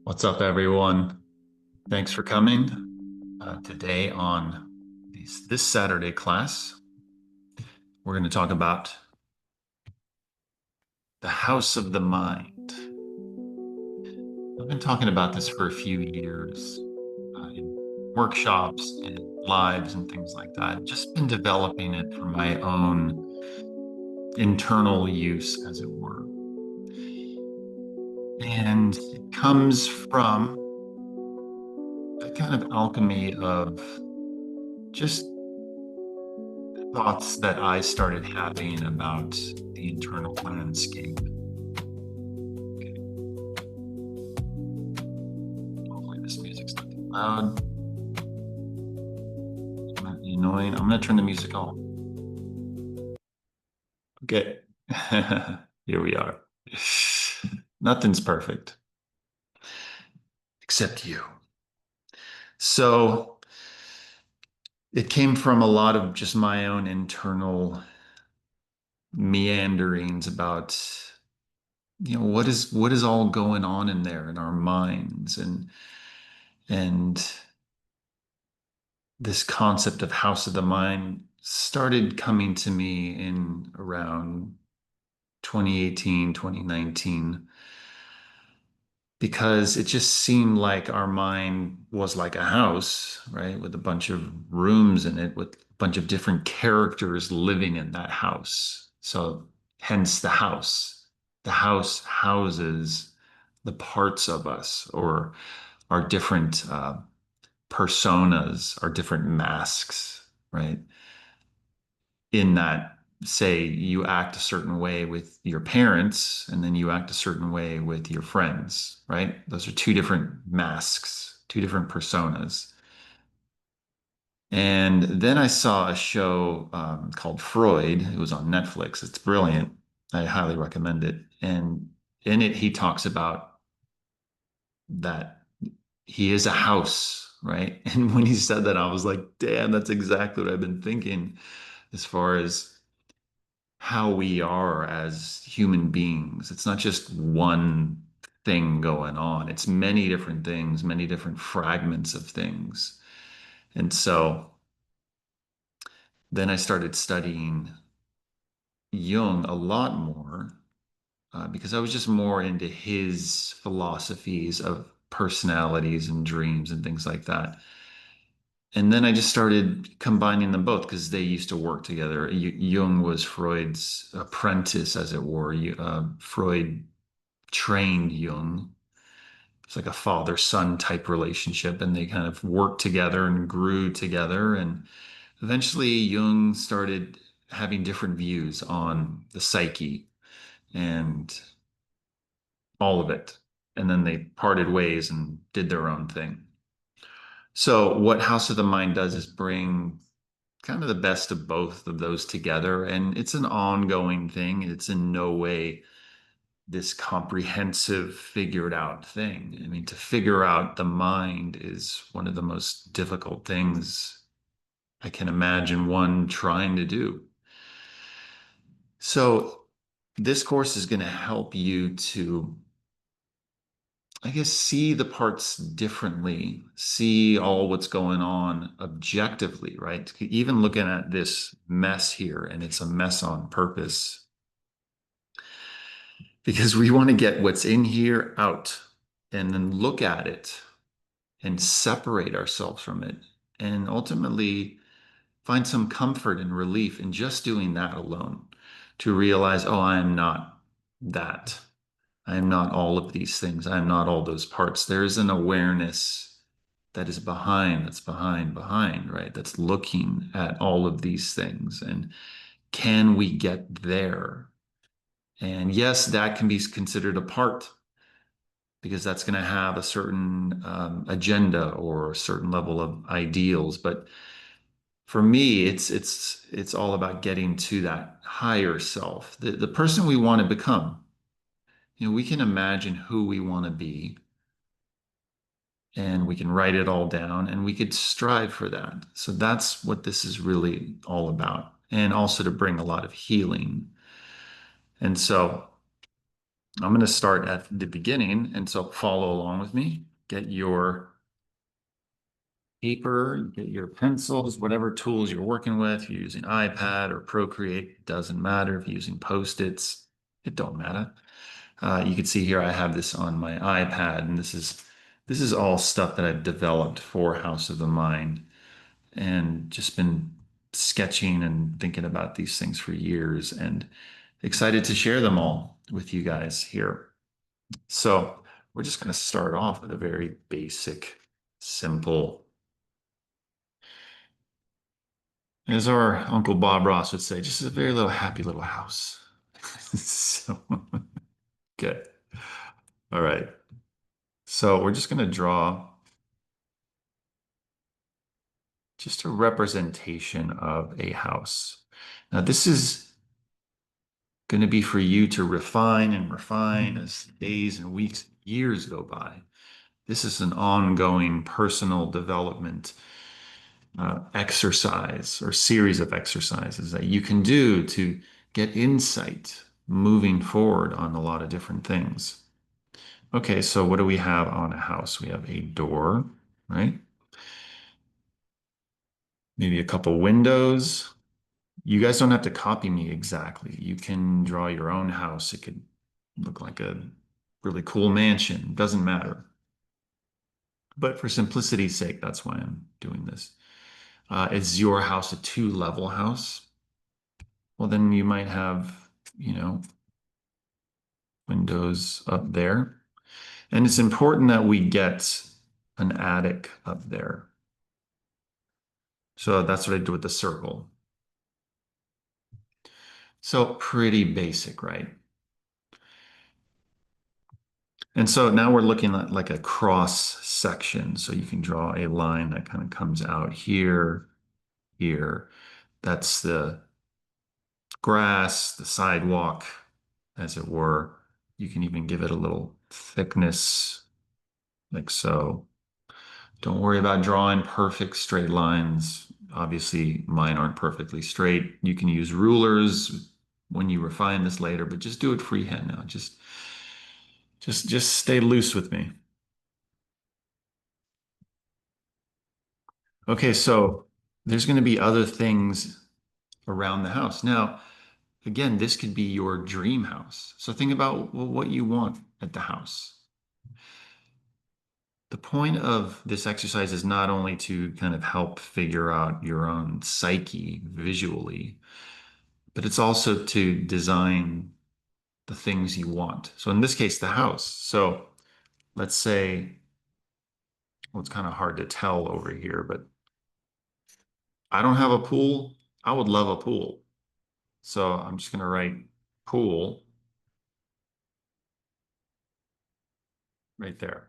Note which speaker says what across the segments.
Speaker 1: What's up, everyone? Thanks for coming. Today on this Saturday class, we're going to talk about the house of the mind. I've been talking about this for a few years in workshops and lives and things like that. I've just been developing it for my own internal use, as it were. And it comes from a kind of alchemy of just thoughts that I started having about the internal landscape. Hopefully this music's not too loud. It might be annoying. I'm gonna turn the music off. Okay. Here we are. Nothing's perfect except you. So it came from a lot of just my own internal meanderings about what is all going on in there in our minds and this concept of house of the mind started coming to me in around 2018, 2019, because it just seemed like our mind was like a house, right? With a bunch of rooms in it, with a bunch of different characters living in that house. So hence the house. The house houses the parts of us or our different personas, our different masks, right? In that, say, you act a certain way with your parents, and then you act a certain way with your friends, right? Those are two different masks, two different personas. And then I saw a show called Freud. It was on Netflix. It's brilliant. I highly recommend it. And in it, he talks about that he is a house, right? And when he said that, I was like, damn, that's exactly what I've been thinking as far as how we are as human beings. It's not just one thing going on, it's many different things, many different fragments of things. And so then I started studying Jung a lot more because I was just more into his philosophies of personalities and dreams and things like that. And then I just started combining them both because they used to work together. Jung was Freud's apprentice, as it were. Freud trained Jung. It's like a father-son type relationship, and they kind of worked together and grew together. And eventually, Jung started having different views on the psyche and all of it. And then they parted ways and did their own thing. So, what House of the Mind does is bring kind of the best of both of those together. And it's an ongoing thing. It's in no way this comprehensive, figured out thing. I mean, to figure out the mind is one of the most difficult things I can imagine one trying to do. So, this course is going to help you to, I guess, see the parts differently, see all what's going on objectively, right? Even looking at this mess here, and it's a mess on purpose because we want to get what's in here out and then look at it and separate ourselves from it and ultimately find some comfort and relief in just doing that alone to realize, oh, I am not that. I am not all of these things. I am not all those parts. There is an awareness that is behind, right? That's looking at all of these things. And can we get there? And yes, that can be considered a part because that's going to have a certain agenda or a certain level of ideals. But for me, it's all about getting to that higher self, the person we want to become. We can imagine who we want to be and we can write it all down and we could strive for that. So that's what this is really all about. And also to bring a lot of healing. And so I'm going to start at the beginning, and so follow along with me. Get your paper, get your pencils, whatever tools you're working with. If you're using iPad or Procreate, it doesn't matter. If you're using Post-its, it don't matter. You can see here I have this on my iPad, and this is all stuff that I've developed for House of the Mind, and just been sketching and thinking about these things for years, and excited to share them all with you guys here. So we're just going to start off with a very basic, simple, as our Uncle Bob Ross would say, just a very little happy little house. So good. All right. So we're just going to draw just a representation of a house. Now, this is going to be for you to refine and refine as days and weeks, years go by. This is an ongoing personal development exercise or series of exercises that you can do to get insight moving forward on a lot of different things. Okay, so what do we have on a house? We have a door, right? Maybe a couple windows. You guys don't have to copy me exactly. You can draw your own house. It could look like a really cool mansion. Doesn't matter. But for simplicity's sake, that's why I'm doing this. Is your house a two-level house? Well, then you might have, you know, windows up there. And it's important that we get an attic up there. So that's what I do with the circle. So pretty basic, right? And so now we're looking at like a cross section. So you can draw a line that kind of comes out here, here. That's the grass, the sidewalk, as it were. You can even give it a little thickness, like so. Don't worry about drawing perfect straight lines. Obviously, mine aren't perfectly straight. You can use rulers when you refine this later, but just do it freehand now. Just stay loose with me. Okay, so there's going to be other things around the house. Now, again, this could be your dream house. So think about, well, what you want at the house. The point of this exercise is not only to kind of help figure out your own psyche visually, but it's also to design the things you want. So in this case, the house. So let's say, well, it's kind of hard to tell over here, but I don't have a pool. I would love a pool. So I'm just going to write pool right there.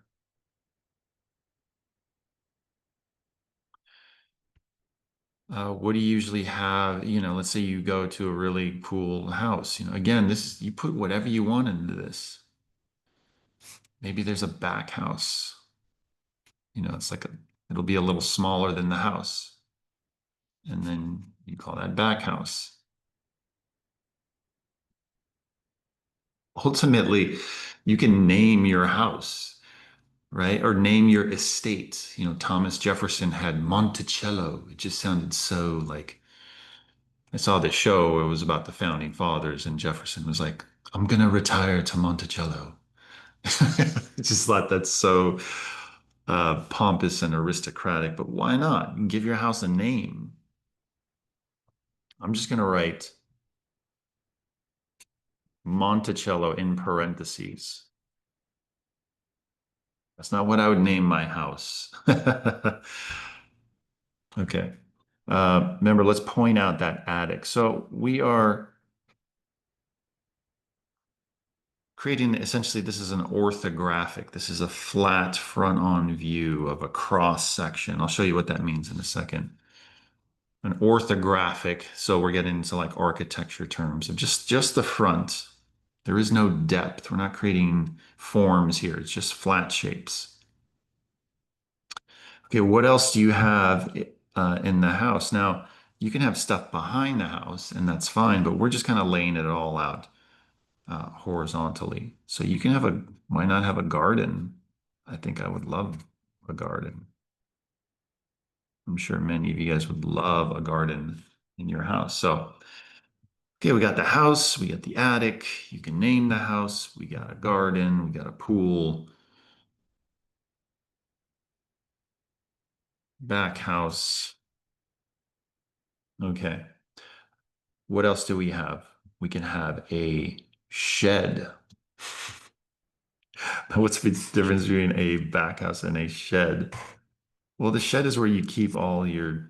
Speaker 1: What do you usually have? Let's say you go to a really cool house. Again, you put whatever you want into this. Maybe there's a back house. It'll be a little smaller than the house. And then you call that back house. Ultimately, you can name your house, right? Or name your estate. Thomas Jefferson had Monticello. It just sounded so like I saw this show. It was about the founding fathers, and Jefferson was like, I'm gonna retire to Monticello. I just thought that's so pompous and aristocratic, but why not? Give your house a name. I'm just gonna write Monticello in parentheses. That's not what I would name my house. Okay. Remember, let's point out that attic. So we are creating essentially, this is an orthographic. This is a flat front-on view of a cross section. I'll show you what that means in a second. An orthographic, so we're getting into like architecture terms of just the front. There is no depth. We're not creating forms here. It's just flat shapes. Okay, what else do you have in the house? Now, you can have stuff behind the house, and that's fine, but we're just kind of laying it all out. horizontally. So you can have why not have a garden? I think I would love a garden. I'm sure many of you guys would love a garden in your house. So, okay, we got the house, we got the attic. You can name the house. We got a garden, we got a pool, back house. Okay. What else do we have? We can have a shed. What's the difference between a back house and a shed? Well, the shed is where you keep all your,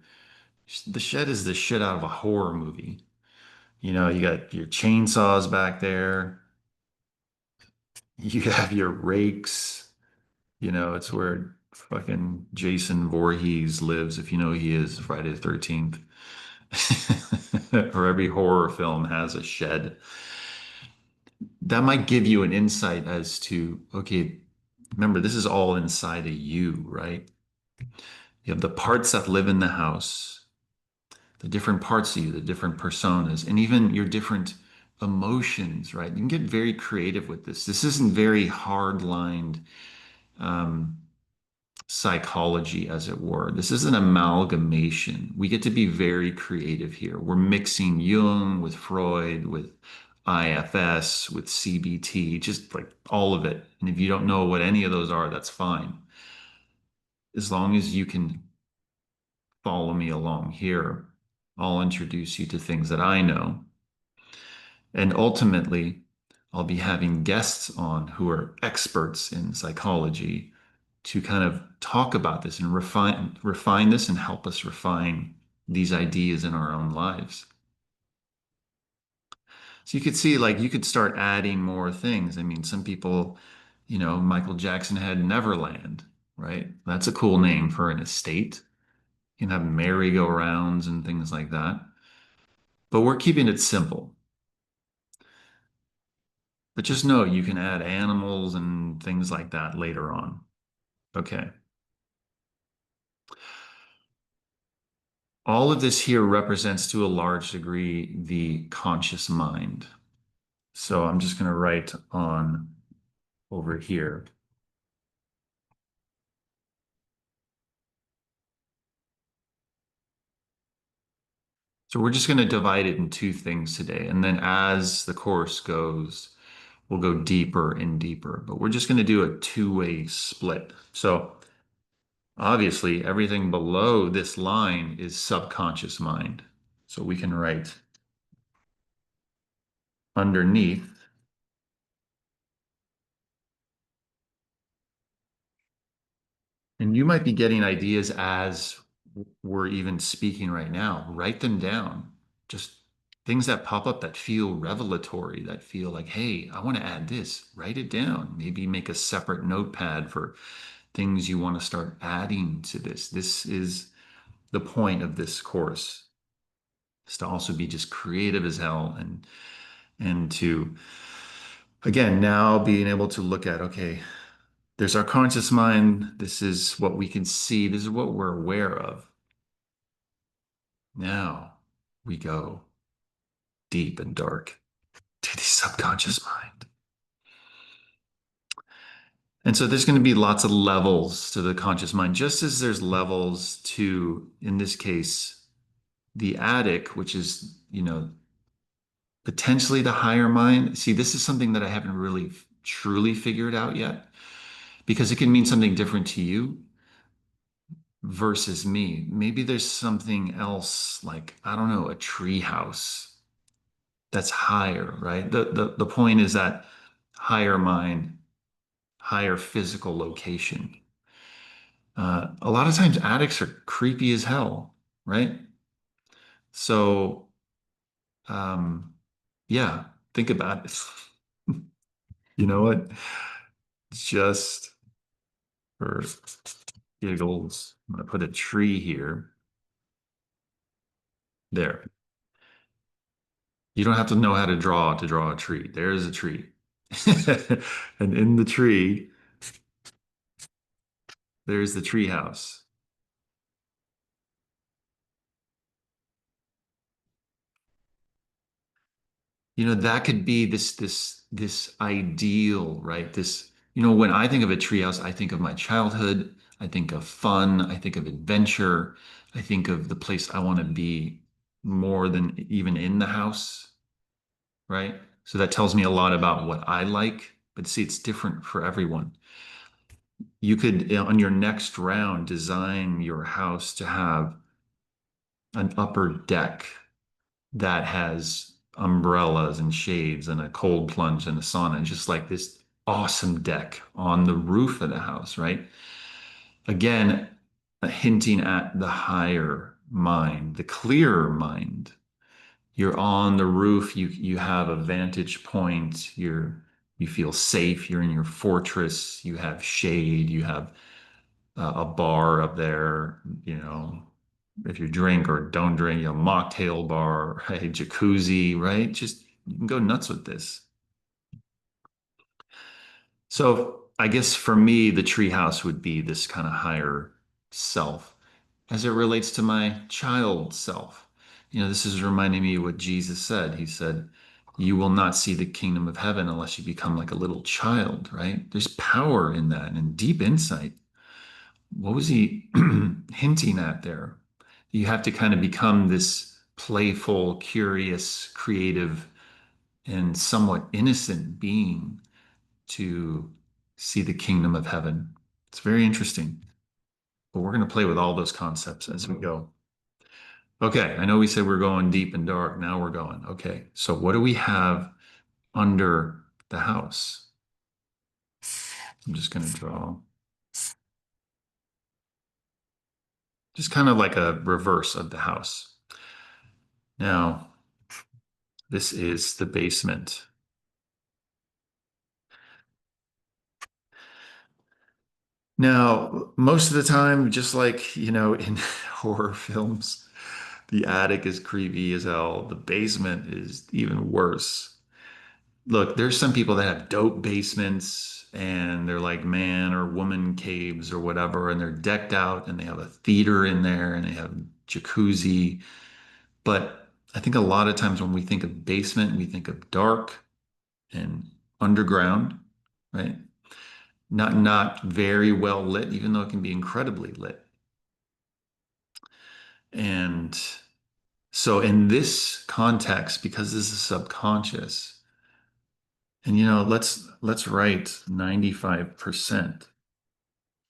Speaker 1: the shed is the shit out of a horror movie. You know, you got your chainsaws back there. You have your rakes. You know, it's where fucking Jason Voorhees lives, if you know who he is, Friday the 13th. Or every horror film has a shed. That might give you an insight as to, okay, remember, this is all inside of you, right? You have the parts that live in the house, the different parts of you, the different personas, and even your different emotions, right? You can get very creative with this. This isn't very hard-lined um, psychology, as it were. This is an amalgamation. We get to be very creative here. We're mixing Jung with Freud, with IFS, with CBT, just like all of it. And if you don't know what any of those are, that's fine. As long as you can follow me along here, I'll introduce you to things that I know. And ultimately, I'll be having guests on who are experts in psychology to kind of talk about this and refine this and help us refine these ideas in our own lives. So you could see, like, you could start adding more things. I mean, some people, you know, Michael Jackson had Neverland, right? That's a cool name for an estate. You can have merry-go-rounds and things like that. But we're keeping it simple. But just know you can add animals and things like that later on. Okay. All of this here represents to a large degree the conscious mind. So I'm just going to write on over here. So we're just going to divide it in two things today. And then as the course goes, we'll go deeper and deeper. But we're just going to do a two-way split. So obviously, everything below this line is subconscious mind. So we can write underneath. And you might be getting ideas as we're even speaking right now. Write them down. Just things that pop up that feel revelatory, that feel like, hey, I want to add this. Write it down. Maybe make a separate notepad for things you want to start adding to this. This is the point of this course, is to also be just creative as hell and to again now being able to look at, okay, there's our conscious mind. This is what we can see. This is what we're aware of. Now we go deep and dark to the subconscious mind. And so there's going to be lots of levels to the conscious mind, just as there's levels to, in this case, the attic, which is, you know, potentially the higher mind. See, this is something that I haven't really truly figured out yet because it can mean something different to you versus me. Maybe there's something else like, I don't know, a tree house that's higher, right? The point is that higher mind, higher physical location. A lot of times attics are creepy as hell, right? So, um, yeah, think about it. You know what? Just for giggles, I'm gonna put a tree here. There. You don't have to know how to draw a tree. There's a tree. And in the tree, there's the tree house. That could be this ideal, right? When I think of a treehouse, I think of my childhood, I think of fun, I think of adventure, I think of the place I want to be more than even in the house, right? So that tells me a lot about what I like. But see, it's different for everyone. You could, on your next round, design your house to have an upper deck that has umbrellas and shades and a cold plunge and a sauna, and just like this awesome deck on the roof of the house, right? Again, hinting at the higher mind, the clearer mind. You're on the roof, you have a vantage point, you feel safe, you're in your fortress, you have shade, you have a bar up there, if you drink or don't drink, mocktail bar, right? Jacuzzi, right? Just you can go nuts with this. So I guess for me, the treehouse would be this kind of higher self as it relates to my child self. This is reminding me of what Jesus said. He said, "You will not see the kingdom of heaven unless you become like a little child," right? There's power in that and deep insight. What was he hinting at there? You have to kind of become this playful, curious, creative, and somewhat innocent being to see the kingdom of heaven. It's very interesting. But we're going to play with all those concepts as we go. Okay, I know we said we're going deep and dark. Now we're going. Okay, so what do we have under the house? I'm just going to draw just kind of like a reverse of the house. Now, this is the basement. Now, most of the time, just like, in horror films, the attic is creepy as hell. The basement is even worse. Look, there's some people that have dope basements and they're like man or woman caves or whatever, and they're decked out and they have a theater in there and they have jacuzzi. But I think a lot of times when we think of basement, we think of dark and underground, right? Not very well lit, even though it can be incredibly lit. And so in this context, because this is subconscious, and let's write 95%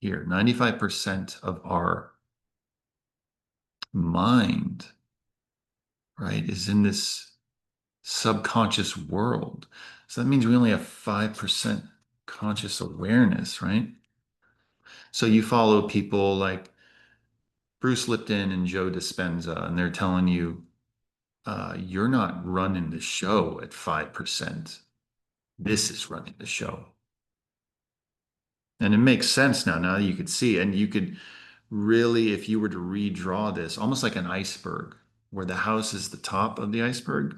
Speaker 1: here. 95% of our mind, right, is in this subconscious world. So that means we only have 5% conscious awareness, right? So you follow people like Bruce Lipton and Joe Dispenza, and they're telling you, you're not running the show at 5%. This is running the show. And it makes sense now that you could see. And you could really, if you were to redraw this, almost like an iceberg, where the house is the top of the iceberg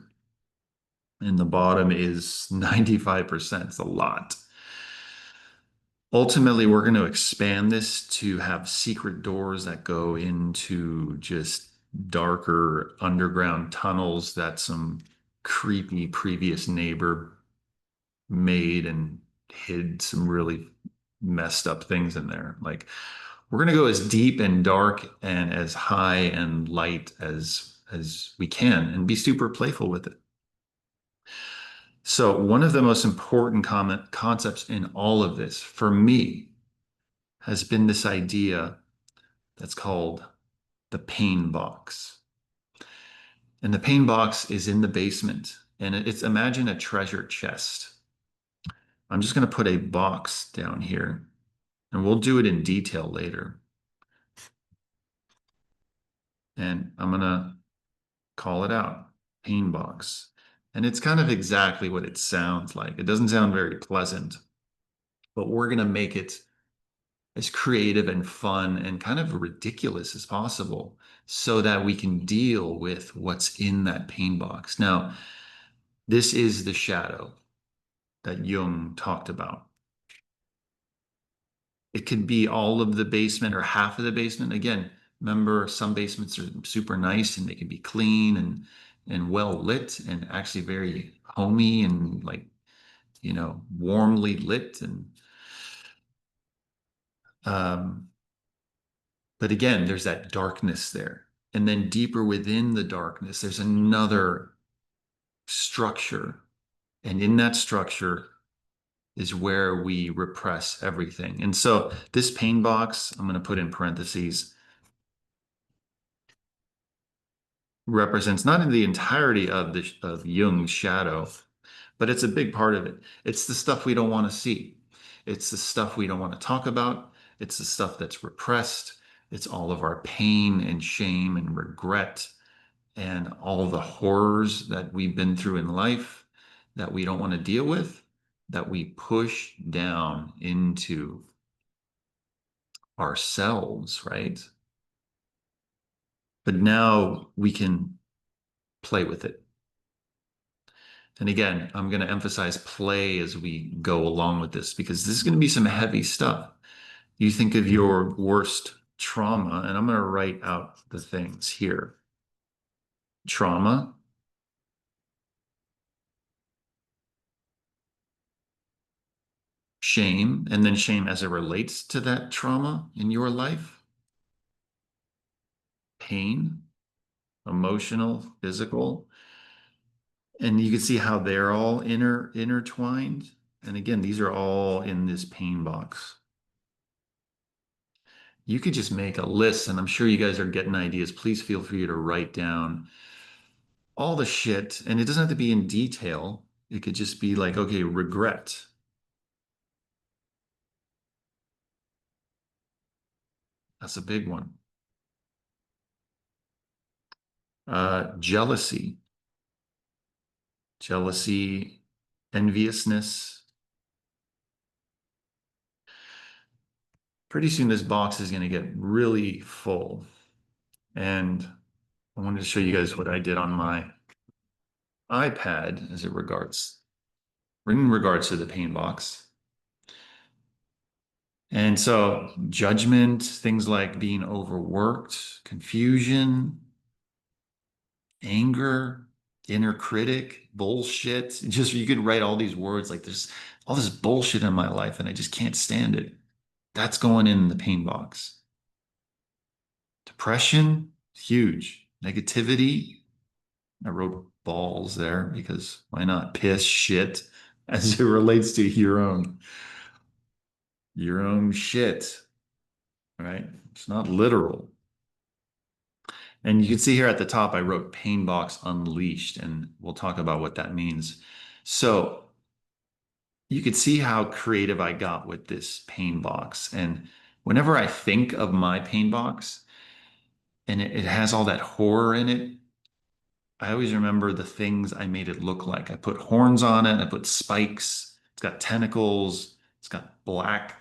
Speaker 1: and the bottom is 95%. It's a lot. Ultimately, we're going to expand this to have secret doors that go into just darker underground tunnels that some creepy previous neighbor made and hid some really messed up things in there. Like we're going to go as deep and dark and as high and light as we can and be super playful with it. So one of the most important concepts in all of this for me has been this idea that's called the pain box. And the pain box is in the basement. And it's imagine a treasure chest. I'm just going to put a box down here and we'll do it in detail later. And I'm going to call it out, pain box. And it's kind of exactly what it sounds like. It doesn't sound very pleasant, but we're going to make it as creative and fun and kind of ridiculous as possible so that we can deal with what's in that pain box. Now, this is the shadow that Jung talked about. It could be all of the basement or half of the basement. Again, remember some basements are super nice and they can be clean and well lit and actually very homey and like, warmly lit. And um, but again, there's that darkness there. And then deeper within the darkness, there's another structure. And in that structure is where we repress everything. And so this pain box, I'm going to put in parentheses, represents not in the entirety of Jung's shadow, but it's a big part of it. It's the stuff we don't want to see. It's the stuff we don't want to talk about. It's the stuff that's repressed. It's all of our pain and shame and regret and all the horrors that we've been through in life that we don't want to deal with, that we push down into ourselves, right? But now we can play with it. And again, I'm going to emphasize play as we go along with this because this is going to be some heavy stuff. You think of your worst trauma, and I'm going to write out the things here. Trauma, shame, and then shame as it relates to that trauma in your life, pain, emotional, physical. And you can see how they're all intertwined. And again, these are all in this pain box. You could just make a list, and I'm sure you guys are getting ideas. Please feel free to write down all the shit. And it doesn't have to be in detail. It could just be like, okay, regret. That's a big one. Jealousy, jealousy, enviousness. Pretty soon this box is going to get really full. And I wanted to show you guys what I did on my iPad in regards to the pain box. And so judgment, things like being overworked, confusion, anger, inner critic, bullshit. Just you could write all these words like there's all this bullshit in my life and I just can't stand it. That's going in the pain box. Depression, huge. Negativity. I wrote balls there because why not piss shit as it relates to your own shit, right? It's not literal. And you can see here at the top, I wrote pain box unleashed, and we'll talk about what that means. So you could see how creative I got with this pain box. And whenever I think of my pain box and it has all that horror in it, I always remember the things I made it look like. I put horns on it, I put spikes, it's got tentacles, it's got black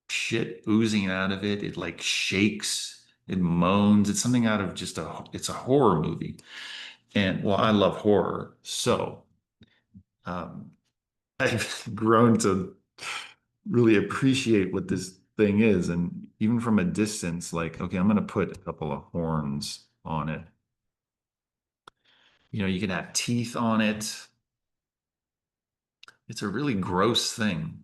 Speaker 1: shit oozing out of it. It like shakes, it moans. It's something out of it's a horror movie. And well, I love horror. So um, I've grown to really appreciate what this thing is. And even from a distance, like, okay, I'm going to put a couple of horns on it. You can have teeth on it. It's a really gross thing,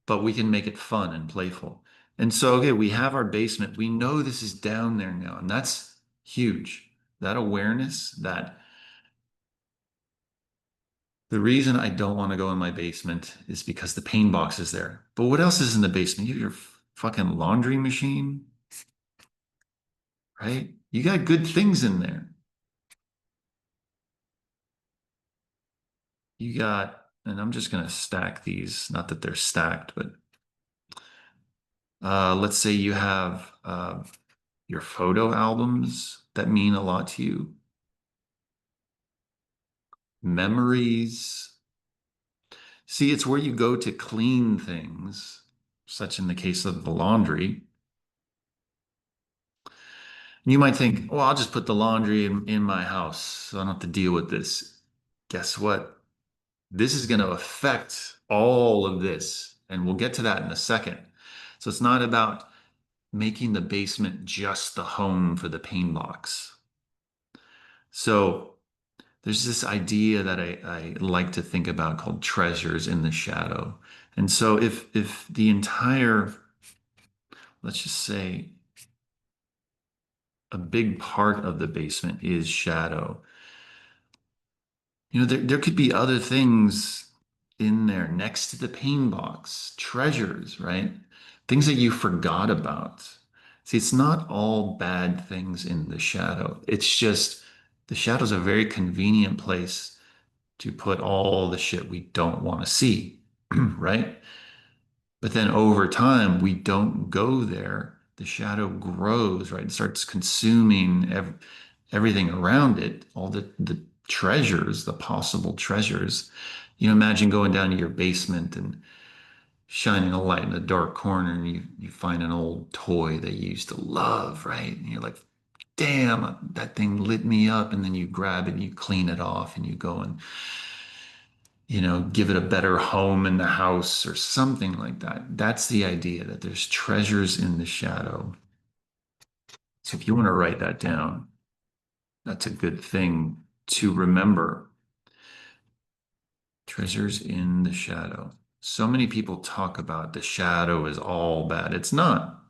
Speaker 1: but we can make it fun and playful. And so, okay, we have our basement. We know this is down there now, and that's huge. That awareness, that the reason I don't want to go in my basement is because the pain box is there. But what else is in the basement? You have your fucking laundry machine, right? You got good things in there. You got, and I'm just going to stack these, not that they're stacked, but let's say you have your photo albums that mean a lot to you, memories. See, it's where you go to clean things, such in the case of the laundry. You might think, well, I'll just put the laundry in my house so I don't have to deal with this. Guess what? This is going to affect all of this. And we'll get to that in a second. So it's not about making the basement just the home for the pain box. So there's this idea that I like to think about called treasures in the shadow. And so if the entire, let's just say a big part of the basement is shadow, there could be other things in there next to the pain box, treasures, right? Things that you forgot about. See, it's not all bad things in the shadow. It's just the shadow's a very convenient place to put all the shit we don't want to see, right? But then over time, we don't go there. The shadow grows, right? It starts consuming everything around it, all the treasures, the possible treasures. Imagine going down to your basement and shining a light in a dark corner and you find an old toy that you used to love, right? And you're like, damn, that thing lit me up. And then you grab it and you clean it off and you go and give it a better home in the house or something like that. That's the idea that there's treasures in the shadow. So if you want to write that down, that's a good thing to remember. Treasures in the shadow. So many people talk about the shadow is all bad. It's not.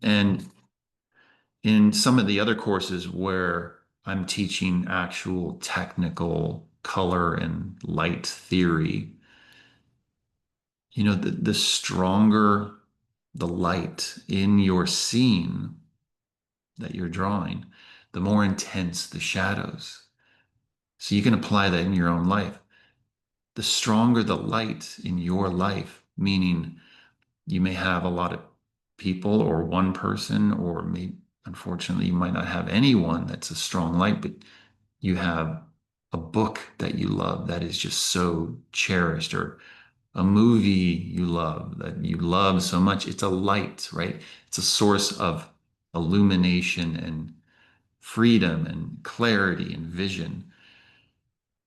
Speaker 1: And in some of the other courses where I'm teaching actual technical color and light theory, the stronger the light in your scene that you're drawing, the more intense the shadows. So you can apply that in your own life. The stronger the light in your life, meaning you may have a lot of people or one person, or maybe unfortunately you might not have anyone that's a strong light, but you have a book that you love that is just so cherished, or a movie you love that you love so much. It's a light, right? It's a source of illumination and freedom and clarity and vision.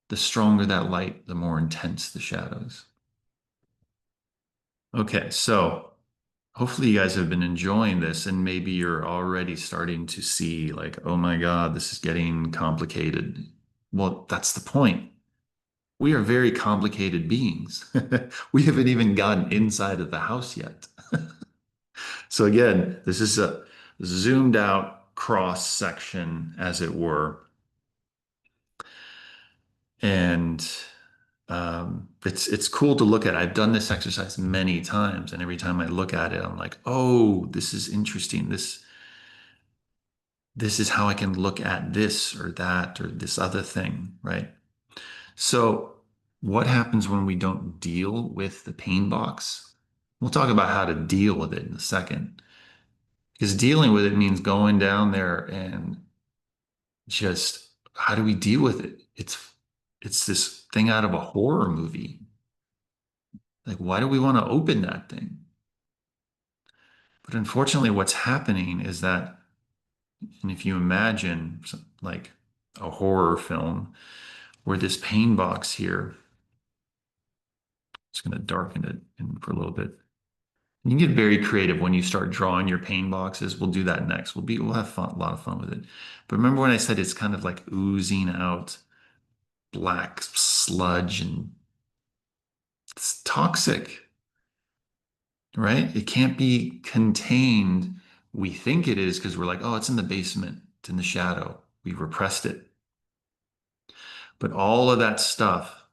Speaker 1: The stronger that light, the more intense the shadows. Okay, so hopefully you guys have been enjoying this, and maybe you're already starting to see, like, oh my God, this is getting complicated. Well, that's the point. We are very complicated beings. We haven't even gotten inside of the house yet. So again, this is a zoomed out cross section, as it were. And it's cool to look at. I've done this exercise many times, and every time I look at it, I'm like, oh, this is interesting. This is how I can look at this or that or this other thing, right? So what happens when we don't deal with the pain box? We'll talk about how to deal with it in a second. Because dealing with it means going down there and just how do we deal with it? It's this thing out of a horror movie. Like, why do we want to open that thing? But unfortunately, what's happening is that, and if you imagine like a horror film where this pain box here, it's going to darken it in for a little bit. You can get very creative when you start drawing your pain boxes. We'll do that next. We'll have fun, a lot of fun with it. But remember when I said it's kind of like oozing out black sludge, and it's toxic, right? It can't be contained. We think it is because we're like, oh, it's in the basement, it's in the shadow. We repressed it. But all of that stuff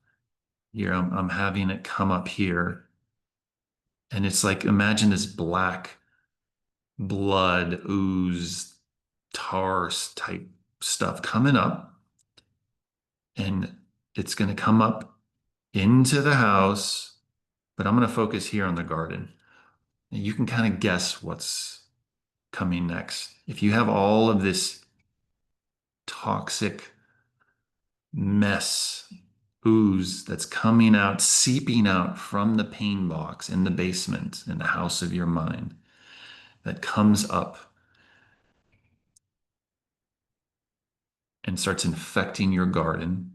Speaker 1: here, I'm having it come up here. And it's like, imagine this black blood, ooze, tar type stuff coming up. And it's going to come up into the house. But I'm going to focus here on the garden. And you can kind of guess what's coming next. If you have all of this toxic mess, ooze that's coming out, seeping out from the pain box in the basement, in the house of your mind, that comes up and starts infecting your garden.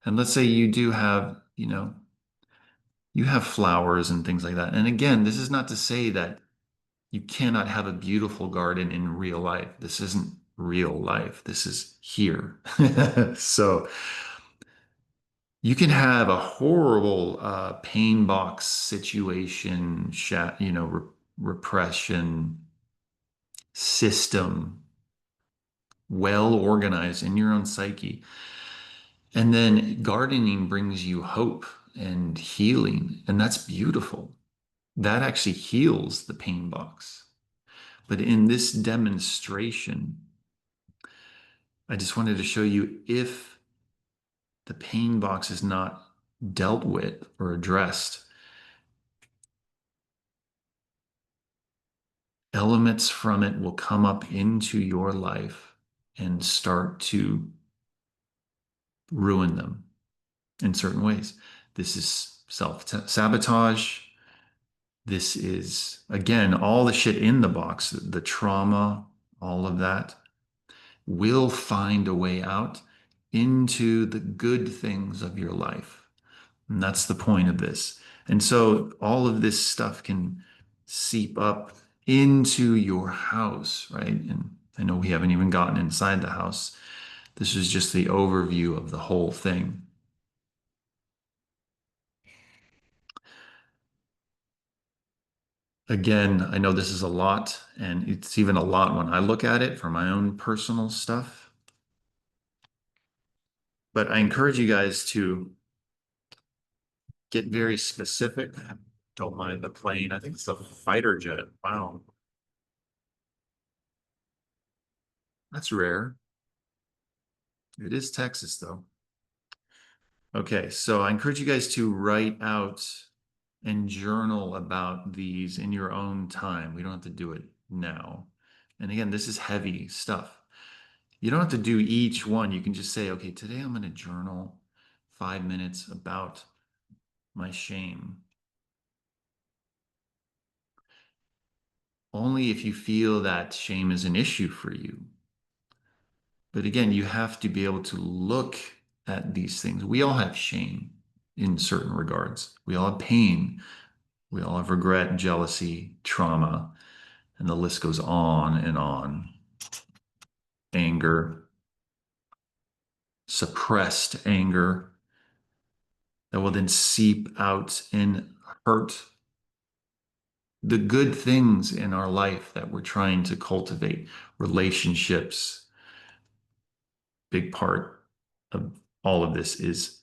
Speaker 1: And let's say you do have, you have flowers and things like that. And again, this is not to say that You cannot have a beautiful garden in real life. This isn't real life. This is here. So you can have a horrible pain box situation, repression system, well organized in your own psyche. And then gardening brings you hope and healing, and that's beautiful. That actually heals the pain box. But in this demonstration, I just wanted to show you if the pain box is not dealt with or addressed, elements from it will come up into your life and start to ruin them in certain ways. This is self-sabotage. This is, again, all the shit in the box, the trauma, all of that will find a way out into the good things of your life. And that's the point of this. And so all of this stuff can seep up into your house, right? And I know we haven't even gotten inside the house. This is just the overview of the whole thing. Again, I know this is a lot, and it's even a lot when I look at it for my own personal stuff. But I encourage you guys to get very specific. Don't mind the plane. I think it's a fighter jet. Wow, that's rare. It is Texas, though. Okay, so I encourage you guys to write out and journal about these in your own time. We don't have to do it now. And again, this is heavy stuff. You don't have to do each one. You can just say, okay, today I'm going to journal 5 minutes about my shame. Only if you feel that shame is an issue for you. But again, you have to be able to look at these things. We all have shame in certain regards. We all have pain. We all have regret, jealousy, trauma, and the list goes on and on. Anger, suppressed anger that will then seep out and hurt the good things in our life that we're trying to cultivate. Relationships, big part of all of this is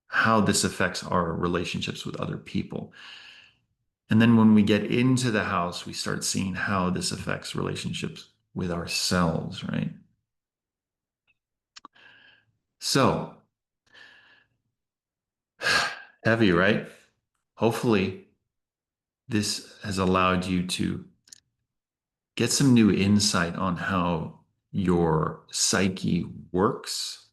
Speaker 1: how this affects our relationships with other people. And then when we get into the house, we start seeing how this affects relationships with ourselves, right? So, heavy, right? Hopefully, this has allowed you to get some new insight on how your psyche works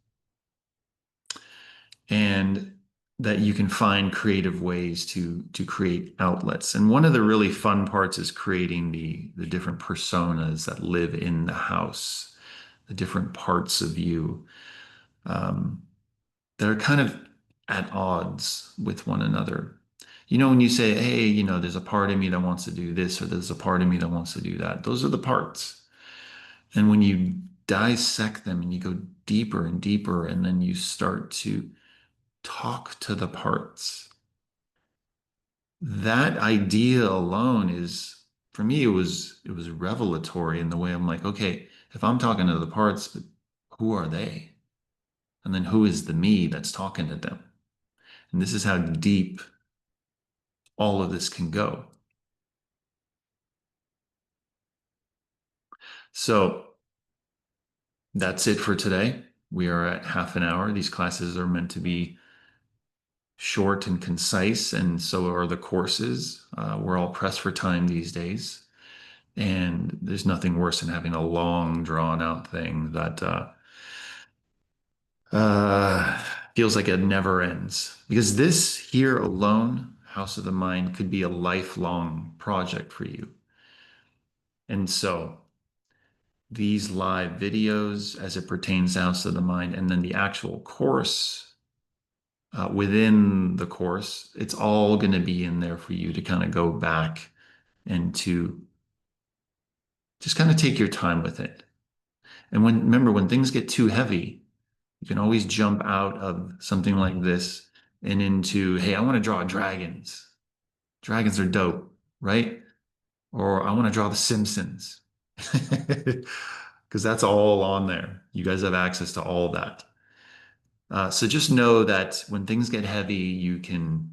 Speaker 1: and that you can find creative ways to create outlets. And one of the really fun parts is creating the different personas that live in the house, the different parts of you um, that are kind of at odds with one another. You know, when you say, hey, there's a part of me that wants to do this, or there's a part of me that wants to do that, those are the parts. And when you dissect them and you go deeper and deeper, and then you start to talk to the parts, that idea alone is, for me, it was revelatory in the way I'm like, okay, if I'm talking to the parts, who are they? And then who is the me that's talking to them? And this is how deep all of this can go. So that's it for today. We are at half an hour. These classes are meant to be short and concise, and so are the courses. We're all pressed for time these days, and there's nothing worse than having a long, drawn out thing that uh, feels like it never ends. Because this here alone, House of the Mind, could be a lifelong project for you. And so these live videos as it pertains to House of the Mind, and then the actual course within the course, it's all going to be in there for you to kind of go back and to Just kind of take your time with it. And remember, when things get too heavy, you can always jump out of something like this and into, hey, I want to draw dragons. Dragons are dope, right? Or I want to draw the Simpsons. Because that's all on there. You guys have access to all that. So just know that when things get heavy, you can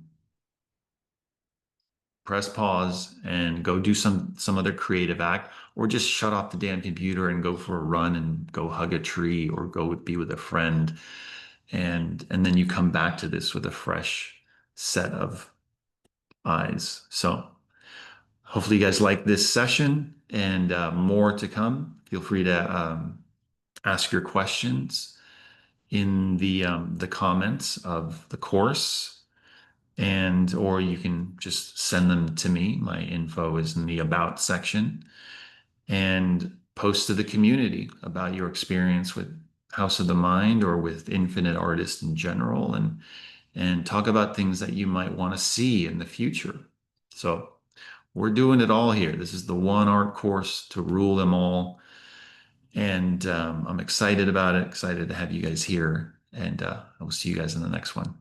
Speaker 1: press pause and go do some other creative act, or just shut off the damn computer and go for a run and go hug a tree or go be with a friend. And then you come back to this with a fresh set of eyes. So hopefully you guys like this session and more to come. Feel free to ask your questions in the comments of the course, and or you can just send them to me. My info is in the about section, and post to the community about your experience with House of the Mind or with Infinite Artists in general, and talk about things that you might want to see in the future. So we're doing it all here. This is the one art course to rule them all. And I'm excited about it, excited to have you guys here. And I will see you guys in the next one.